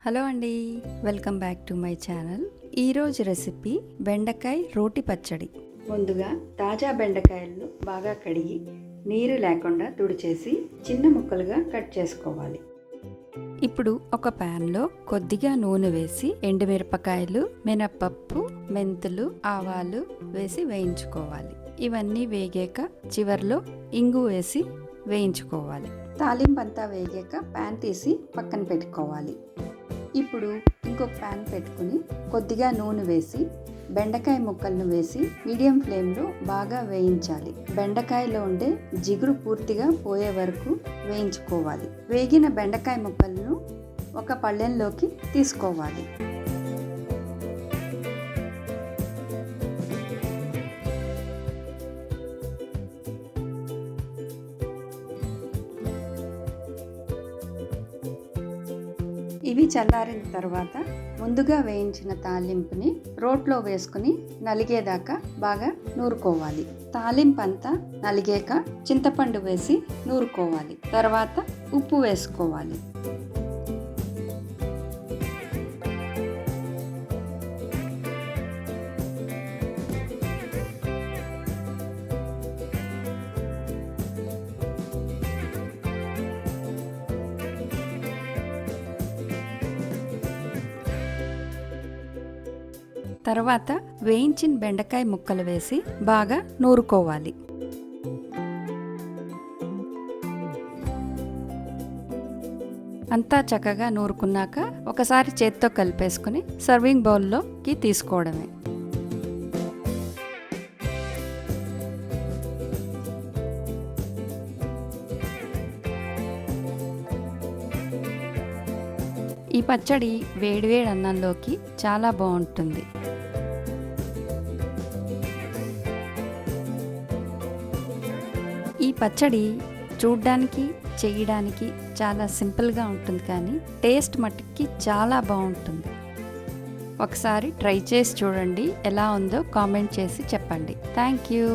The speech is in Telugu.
హలో అండి, welcome back to my channel. ఈరోజు రెసిపీ బెండకాయ రోటి పచ్చడి. ముందుగా తాజా బెండకాయలను బాగా కడిగి నీరు లేకుండా తుడిచేసి చిన్న ముక్కలుగా కట్ చేసుకోవాలి. ఇప్పుడు ఒక ప్యాన్లో కొద్దిగా నూనె వేసి ఎండుమిరపకాయలు, మినప్పప్పు, మెంతులు, ఆవాలు వేసి వేయించుకోవాలి. ఇవన్నీ వేగాక చివర్లో ఇంగు వేసి వేయించుకోవాలి. తాలింపు అంతా వేగాక ప్యాన్ తీసి పక్కన పెట్టుకోవాలి. ఇప్పుడు ఇంకొక ప్యాన్ పెట్టుకుని కొద్దిగా నూనె వేసి బెండకాయ ముక్కలను వేసి మీడియం ఫ్లేమ్లో బాగా వేయించాలి. బెండకాయలో ఉండే జిగురు పూర్తిగా పోయే వరకు వేయించుకోవాలి. వేగిన బెండకాయ ముక్కలను ఒక పళ్ళెంలోకి తీసుకోవాలి. ఇవి చల్లారిన తర్వాత ముందుగా వేయించిన తాలింపుని రోట్లో వేసుకుని నలిగేదాకా బాగా నూరుకోవాలి. తాలింపు అంతా నలిగాక చింతపండు వేసి నూరుకోవాలి. తర్వాత ఉప్పు వేసుకోవాలి. తర్వాత వేయించిన బెండకాయ ముక్కలు వేసి బాగా నూరుకోవాలి. అంతా చక్కగా నూరుకున్నాక ఒకసారి చేత్తో కలిపేసుకుని సర్వింగ్ బౌల్లోకి తీసుకోవడమే. ఈ పచ్చడి వేడివేడి అన్నంలోకి చాలా బాగుంటుంది. ఈ పచ్చడి చూడ్డానికి, చేయడానికి చాలా సింపుల్గా ఉంటుంది, కానీ టేస్ట్ మట్టుకి చాలా బాగుంటుంది. ఒకసారి ట్రై చేసి చూడండి, ఎలా ఉందో కామెంట్ చేసి చెప్పండి. Thank you.